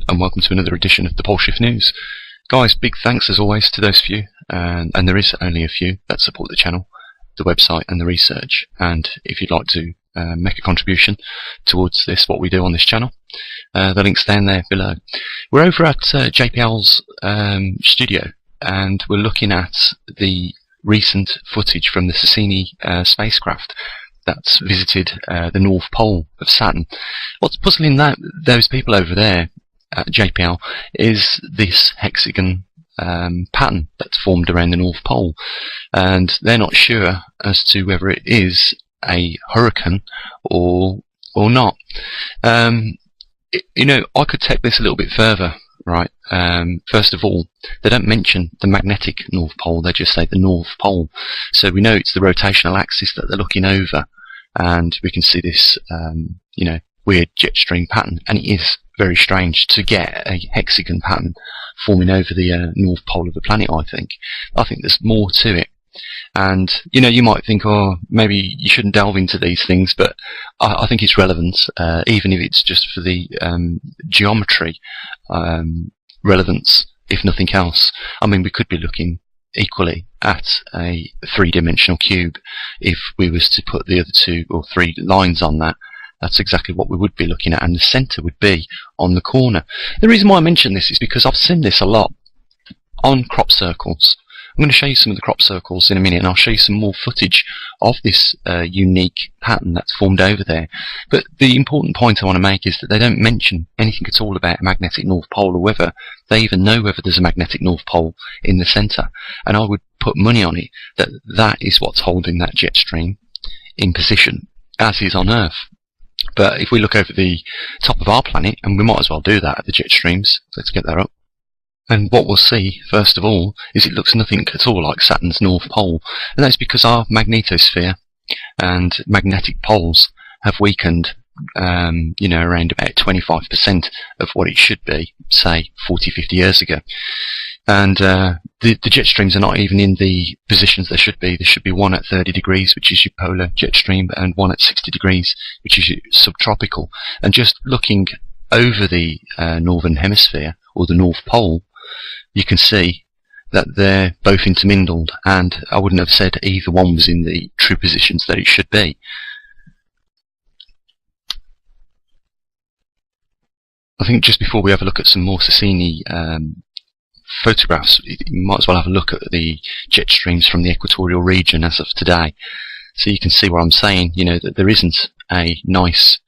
and welcome to another edition of the Pole Shift News. Guys, big thanks as always to those few, and there is only a few that support the channel, the website and the research. And if you'd like to make a contribution towards this, what we do on this channel, the link's down there below. We're over at JPL's studio, and we're looking at the recent footage from the Cassini spacecraft that's visited the North Pole of Saturn. What's puzzling those people over there at JPL is this hexagon pattern that's formed around the North Pole, and they're not sure as to whether it is a hurricane or not. You know, I could take this a little bit further, right? First of all, they don't mention the magnetic North Pole, they just say the North Pole. So we know it's the rotational axis that they're looking over, and we can see this, you know, weird jet stream pattern, and it is very strange to get a hexagon pattern forming over the North Pole of the planet. I think there's more to it. And you know, you might think, oh, maybe you shouldn't delve into these things, but I think it's relevant, even if it's just for the geometry relevance, if nothing else. I mean, we could be looking equally at a three-dimensional cube if we was to put the other two or three lines on that. That's exactly what we would be looking at, and the centre would be on the corner. The reason why I mention this is because I've seen this a lot on crop circles. I'm going to show you some of the crop circles in a minute, and I'll show you some more footage of this unique pattern that's formed over there. But the important point I want to make is that they don't mention anything at all about a magnetic North Pole, or whether they even know whether there's a magnetic North Pole in the centre. And I would put money on it that that is what's holding that jet stream in position, as is on Earth. But if we look over the top of our planet, and we might as well do that at the jet streams, let's get that up. And what we'll see, first of all, is it looks nothing at all like Saturn's North Pole. And that's because our magnetosphere and magnetic poles have weakened, you know, around about 25% of what it should be, say, 40, 50 years ago. And the jet streams are not even in the positions they should be. There should be one at 30 degrees, which is your polar jet stream, and one at 60 degrees, which is your subtropical. And just looking over the northern hemisphere, or the North Pole, you can see that they're both intermingled, and I wouldn't have said either one was in the true positions that it should be. I think just before we have a look at some more Cassini photographs, you might as well have a look at the jet streams from the equatorial region as of today. So you can see what I'm saying, you know, that there isn't a nice,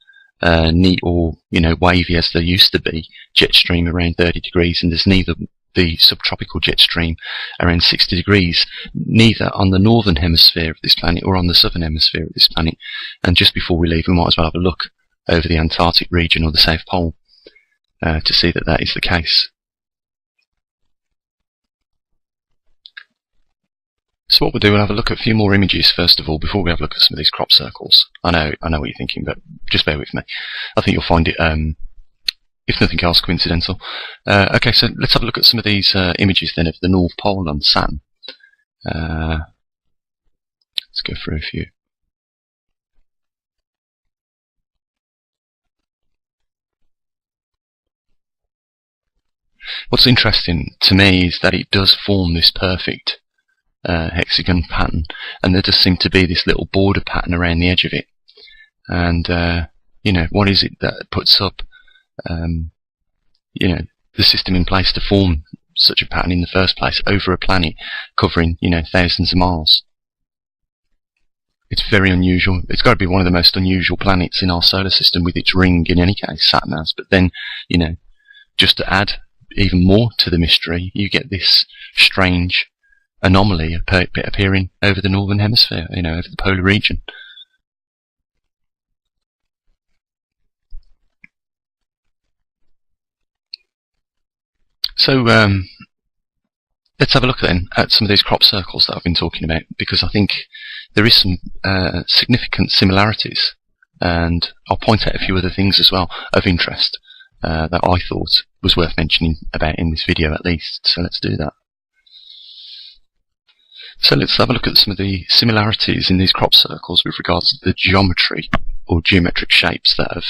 neat, or, you know, wavy as there used to be jet stream around 30 degrees, and there's neither the subtropical jet stream around 60 degrees, neither on the northern hemisphere of this planet or on the southern hemisphere of this planet. And just before we leave, we might as well have a look over the Antarctic region or the South Pole to see that that is the case. So what we'll do, we'll have a look at a few more images first of all, before we have a look at some of these crop circles. I know what you're thinking, but just bear with me. I think you'll find it, if nothing else, coincidental. Okay, so let's have a look at some of these images then of the North Pole on Saturn. Let's go through a few. What's interesting to me is that it does form this perfect hexagon pattern, and there does seem to be this little border pattern around the edge of it. And you know, what is it that puts up you know, the system in place to form such a pattern in the first place over a planet covering, you know, thousands of miles? It's very unusual. It's got to be one of the most unusual planets in our solar system, with its ring in any case, Saturn has. But then, you know, just to add even more to the mystery, you get this strange anomaly appearing over the northern hemisphere, you know, over the polar region. So let's have a look then at some of these crop circles that I've been talking about, because I think there is some significant similarities, and I'll point out a few other things as well of interest that I thought was worth mentioning about in this video at least. So let's do that. So let's have a look at some of the similarities in these crop circles with regards to the geometry or geometric shapes that have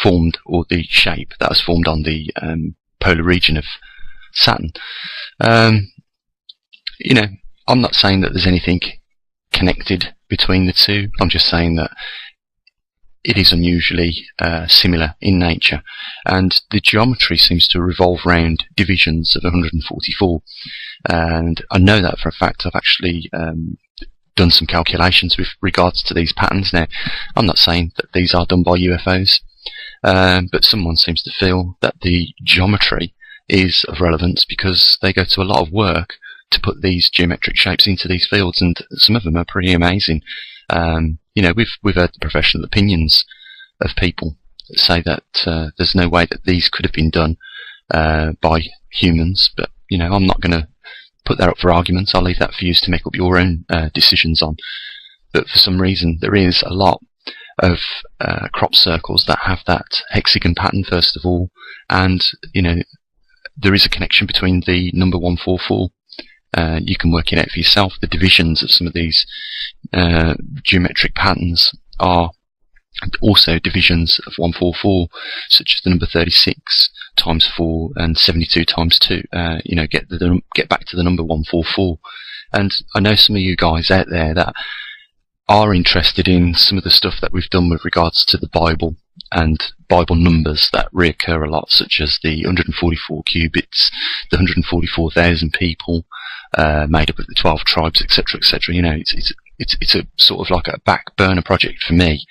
formed, or the shape that has formed on the polar region of Saturn. You know, I'm not saying that there's anything connected between the two. I'm just saying that it is unusually similar in nature, and the geometry seems to revolve around divisions of 144. And I know that for a fact. I've actually done some calculations with regards to these patterns. Now, I'm not saying that these are done by UFOs, but someone seems to feel that the geometry is of relevance because they go to a lot of work to put these geometric shapes into these fields, and some of them are pretty amazing. You know, we've heard the professional opinions of people that say that there's no way that these could have been done by humans, but you know, I'm not going to put that up for arguments. I'll leave that for you to make up your own decisions on. But for some reason, there is a lot of crop circles that have that hexagon pattern, first of all, and you know, there is a connection between the number 144. You can work it out for yourself. The divisions of some of these geometric patterns are also divisions of 144, such as the number 36 times 4 and 72 times 2. You know, get back to the number 144. And I know some of you guys out there that are interested in some of the stuff that we've done with regards to the Bible and Bible numbers that reoccur a lot, such as the 144 cubits, the 144,000 people, made up of the 12 tribes, etc., etc. You know, it's a sort of like a back burner project for me,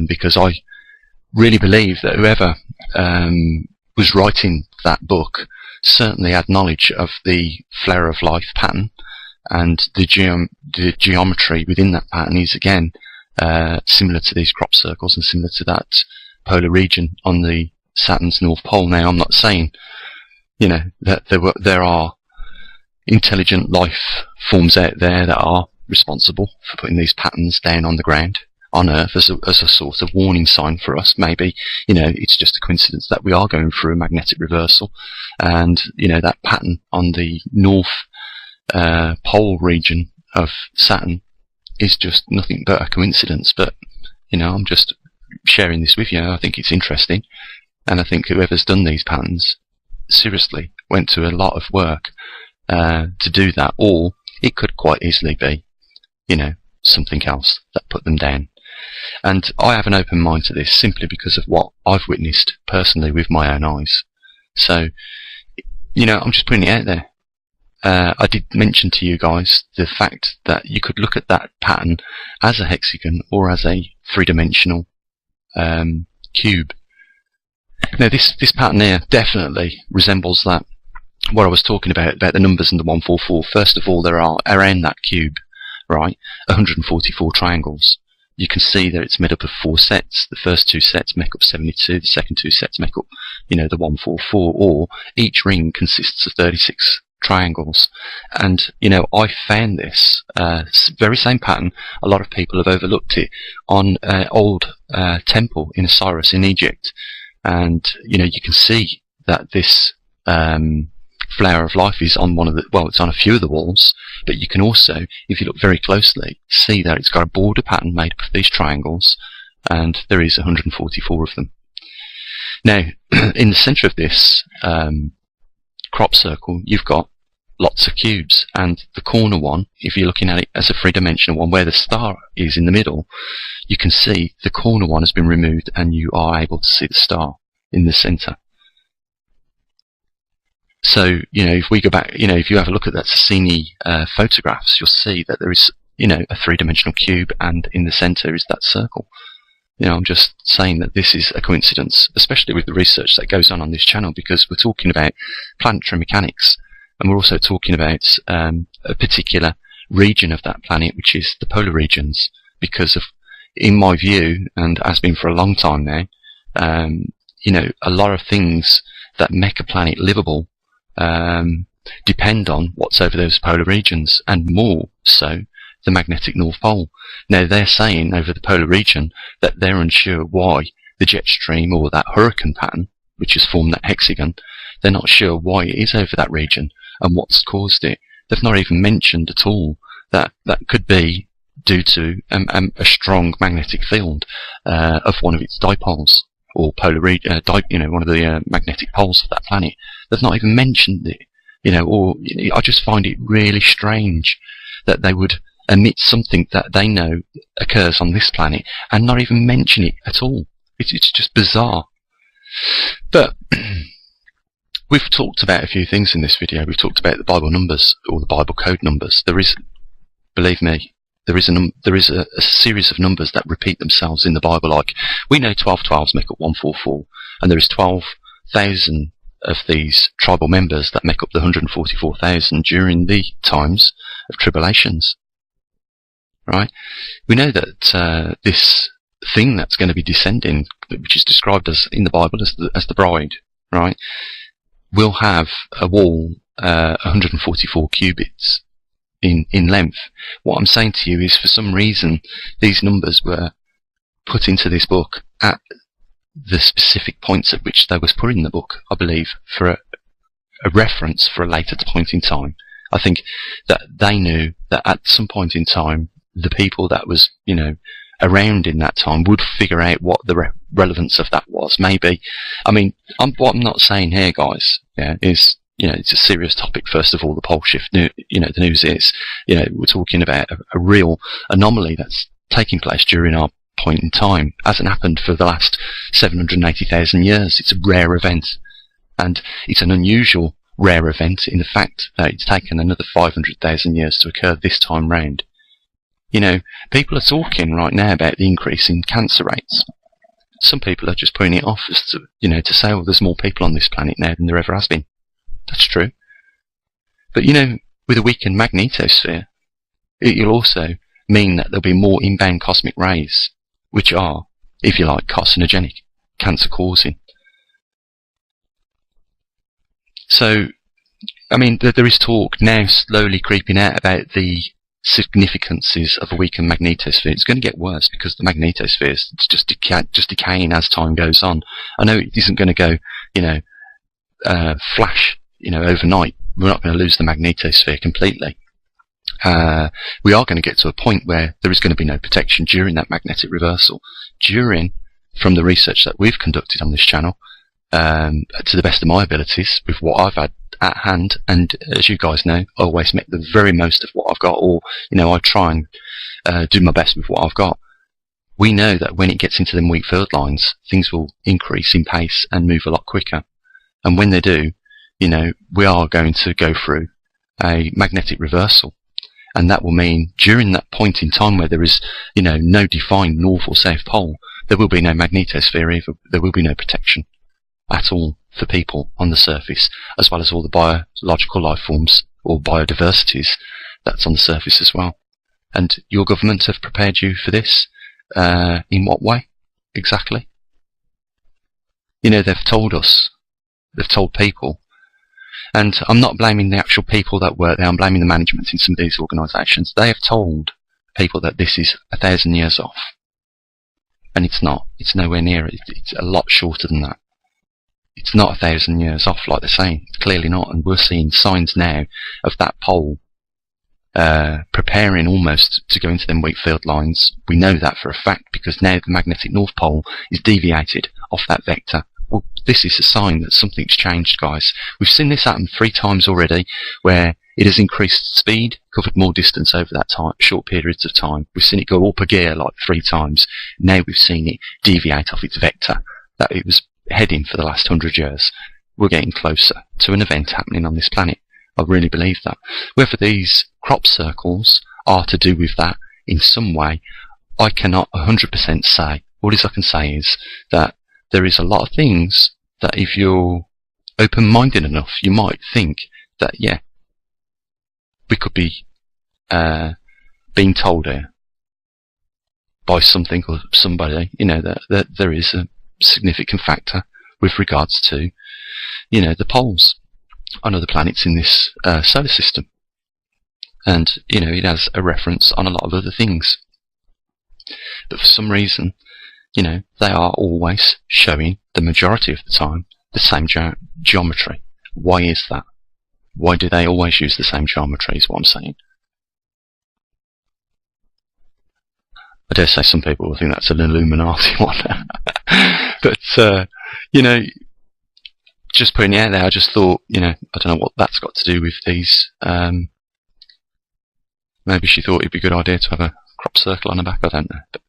because I really believe that whoever was writing that book certainly had knowledge of the flare of life pattern, and the geometry within that pattern is again similar to these crop circles and similar to that polar region on the Saturn's North Pole. Now, I'm not saying, you know, that there are intelligent life forms out there that are responsible for putting these patterns down on the ground on Earth as a sort of warning sign for us. Maybe, you know, it's just a coincidence that we are going through a magnetic reversal, and you know, that pattern on the North Pole region of Saturn is just nothing but a coincidence. But you know, I'm just sharing this with you. I think it's interesting, and I think whoever's done these patterns seriously went to a lot of work to do that, or it could quite easily be, you know, something else that put them down. And I have an open mind to this simply because of what I've witnessed personally with my own eyes. So, you know, I'm just putting it out there. I did mention to you guys the fact that you could look at that pattern as a hexagon or as a three-dimensional cube. Now, this pattern here definitely resembles that, what I was talking about the numbers in the 144. First of all, there are around that cube, right, 144 triangles. You can see that it's made up of 4 sets. The first 2 sets make up 72. The second 2 sets make up, you know, the 144. Or each ring consists of 36 triangles. And you know, I found this very same pattern. A lot of people have overlooked it on an old temple in Osiris in Egypt. And you know, you can see that this flower of life is on one of the, well, it's on a few of the walls, but you can also, if you look very closely, see that it's got a border pattern made up of these triangles, and there is 144 of them. Now, in the center of this crop circle, you've got lots of cubes, and the corner one, if you're looking at it as a three-dimensional one where the star is in the middle, you can see the corner one has been removed and you are able to see the star in the center. So, you know, if we go back, you know, if you have a look at that Cassini photographs, you'll see that there is, you know, a three-dimensional cube, and in the center is that circle. You know, I'm just saying that this is a coincidence, especially with the research that goes on this channel, because we're talking about planetary mechanics, and we're also talking about a particular region of that planet, which is the polar regions, because of, in my view, and has been for a long time now, you know, a lot of things that make a planet livable depend on what's over those polar regions, and more so the magnetic North Pole. Now, they're saying over the polar region that they're unsure why the jet stream or that hurricane pattern, which has formed that hexagon, they're not sure why it is over that region and what's caused it. They've not even mentioned at all that that could be due to a strong magnetic field of one of its dipoles. or polar, one of the magnetic poles of that planet. They've not even mentioned it, I just find it really strange that they would omit something that they know occurs on this planet and not even mention it at all. It's just bizarre. But we've talked about a few things in this video. We've talked about the Bible numbers, or the Bible code numbers. There is, believe me, there is a series of numbers that repeat themselves in the Bible. Like, we know 1212s make up 144, and there is 12,000 of these tribal members that make up the 144,000 during the times of tribulations. Right? We know that this thing that's going to be descending, which is described as in the Bible as the bride, right, will have a wall 144 cubits in length. What I'm saying to you is, for some reason, these numbers were put into this book at the specific points at which they was put in the book, I believe, for a reference for a later point in time. I think that they knew that at some point in time, the people that was, around in that time would figure out what the relevance of that was. Maybe, I mean, what I'm not saying here, guys, is, it's a serious topic. First of all, the pole shift, the news is, we're talking about a real anomaly that's taking place during our point in time. It hasn't happened for the last 780,000 years. It's a rare event, and it's an unusual rare event in the fact that it's taken another 500,000 years to occur this time round. People are talking right now about the increase in cancer rates. Some people are just putting it off as to say, there's more people on this planet now than there ever has been. That's true. But, with a weakened magnetosphere, it'll also mean that there'll be more inbound cosmic rays, which are, if you like, carcinogenic, cancer-causing. So, I mean, there is talk now slowly creeping out about the significances of a weakened magnetosphere. It's going to get worse because the magnetosphere is just decaying as time goes on. I know it isn't going to go, flash, overnight. We're not going to lose the magnetosphere completely. We are going to get to a point where there is going to be no protection during that magnetic reversal. From the research that we've conducted on this channel, to the best of my abilities, with what I've had at hand, and as you guys know, I always make the very most of what I've got, or I try and do my best with what I've got. We know that when it gets into them weak field lines, things will increase in pace and move a lot quicker. And when they do, we are going to go through a magnetic reversal, and that will mean during that point in time where there is, no defined north or south pole, there will be no magnetosphere either. There will be no protection at all for people on the surface, as well as all the biological life forms or biodiversities that's on the surface as well. And your government have prepared you for this? In what way exactly? They've told us, they've told people, and I'm not blaming the actual people that work there, I'm blaming the management in some of these organisations. They have told people that this is 1,000 years off, and it's not. It's nowhere near it. It's a lot shorter than that. It's not 1,000 years off like they're saying. It's clearly not, and we're seeing signs now of that pole preparing almost to go into them weak field lines. We know that for a fact because now the magnetic north pole is deviated off that vector. Well, this is a sign that something's changed, guys. We've seen this happen 3 times already, where it has increased speed, covered more distance over that short periods of time. We've seen it go up a gear like 3 times. Now we've seen it deviate off its vector that it was heading for the last 100 years. We're getting closer to an event happening on this planet. I really believe that. Whether these crop circles are to do with that in some way, I cannot 100% say. All I can say is that there is a lot of things that if you're open-minded enough, you might think that, yeah, we could be being told here by something or somebody, that there is a significant factor with regards to, the poles on other planets in this solar system. And, it has a reference on a lot of other things. But for some reason, they are always showing, the majority of the time, the same geometry. Why is that? Why do they always use the same geometry is what I'm saying. I dare say some people will think that's an Illuminati one. But you know, just putting it out there, I just thought, I don't know what that's got to do with these. Maybe she thought it'd be a good idea to have a crop circle on her back. I don't know, but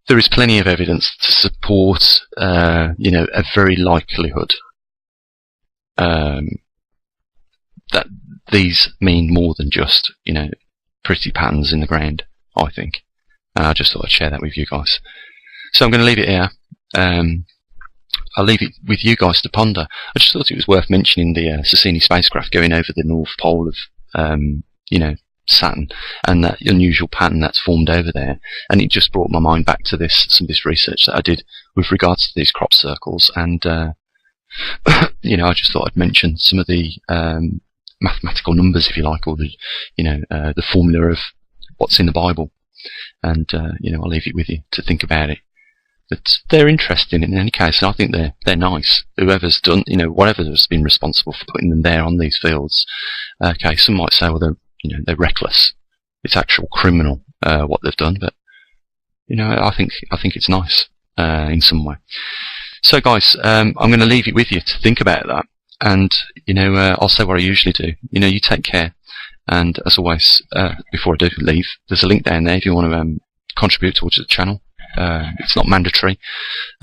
there is plenty of evidence to support, a very likelihood that these mean more than just, pretty patterns in the ground, I think. And I just thought I'd share that with you guys. So I'm going to leave it here. I'll leave it with you guys to ponder. I just thought it was worth mentioning the Cassini spacecraft going over the North Pole of, Saturn, and that unusual pattern that's formed over there. And it just brought my mind back to some of this research that I did with regards to these crop circles. And, I just thought I'd mention some of the mathematical numbers, if you like, or the formula of what's in the Bible. And, I'll leave it with you to think about it. But they're interesting in any case, and I think they're nice. Whoever's done, whatever has been responsible for putting them there on these fields. Okay, some might say, well, they're reckless. It's actual criminal what they've done, but I think it's nice in some way. So, guys, I'm going to leave it with you to think about that, and I'll say what I usually do. You take care, and as always, before I do leave, there's a link down there if you want to contribute towards the channel. It's not mandatory.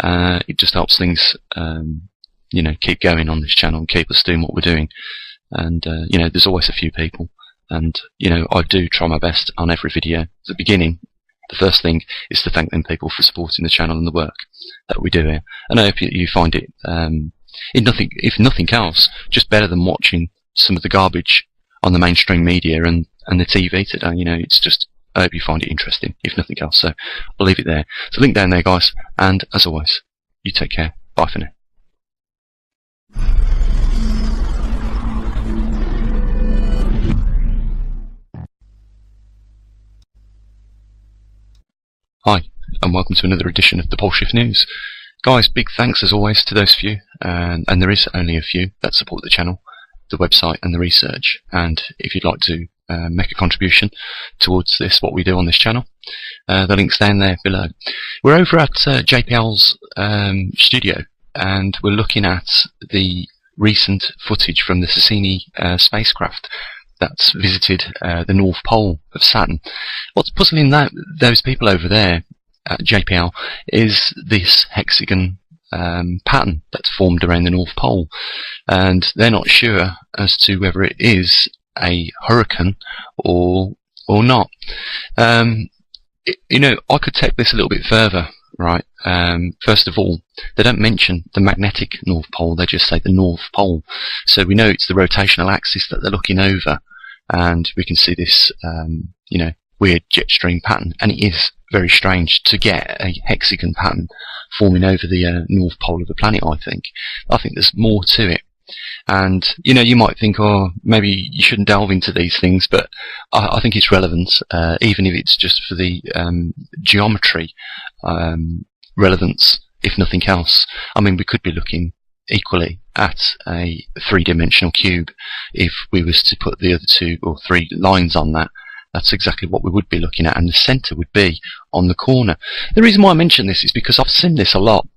It just helps things, keep going on this channel and keep us doing what we're doing. And there's always a few people. And, I do try my best on every video. At the beginning, the first thing is to thank them people for supporting the channel and the work that we do here. And I hope you find it, if nothing else, just better than watching some of the garbage on the mainstream media and the TV today. It's just, I hope you find it interesting, if nothing else. So I'll leave it there. So link down there, guys. And as always, you take care. Bye for now. Hi, and welcome to another edition of the Pole Shift News. Guys, big thanks as always to those few, and there is only a few that support the channel, the website and the research. And if you'd like to make a contribution towards what we do on this channel, the link's down there below. We're over at JPL's studio, and we're looking at the recent footage from the Cassini spacecraft that's visited the North Pole of Saturn. What's puzzling those people over there at JPL is this hexagon pattern that's formed around the North Pole, and they're not sure as to whether it is a hurricane or not. I could take this a little bit further, right? First of all, they don't mention the magnetic North Pole, they just say the North Pole. So we know it's the rotational axis that they're looking over, and we can see this, weird jet stream pattern. And it is very strange to get a hexagon pattern forming over the North Pole of the planet, I think. I think there's more to it. And, you might think, oh, maybe you shouldn't delve into these things, but I think it's relevant, even if it's just for the geometry relevance, if nothing else. I mean, we could be looking equally at a three-dimensional cube if we was to put the other 2 or 3 lines on that. That's exactly what we would be looking at, and the centre would be on the corner. The reason why I mention this is because I've seen this a lot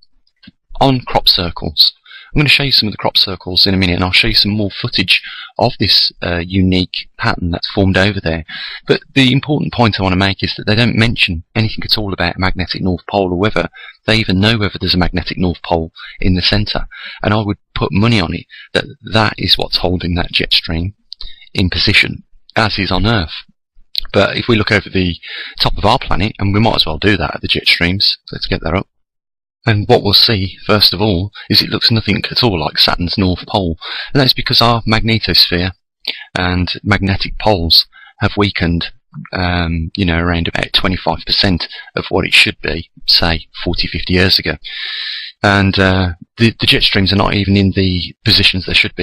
on crop circles. I'm going to show you some of the crop circles in a minute, and I'll show you some more footage of this unique pattern that's formed over there. But the important point I want to make is that they don't mention anything at all about a magnetic North Pole, or whether they even know whether there's a magnetic North Pole in the centre. And I would put money on it that that is what's holding that jet stream in position, as is on Earth. But if we look over the top of our planet, and we might as well do that at the jet streams, let's get that up. And what we'll see, first of all, is it looks nothing at all like Saturn's North Pole. And that's because our magnetosphere and magnetic poles have weakened, around about 25% of what it should be, say, 40, 50 years ago. And the jet streams are not even in the positions they should be.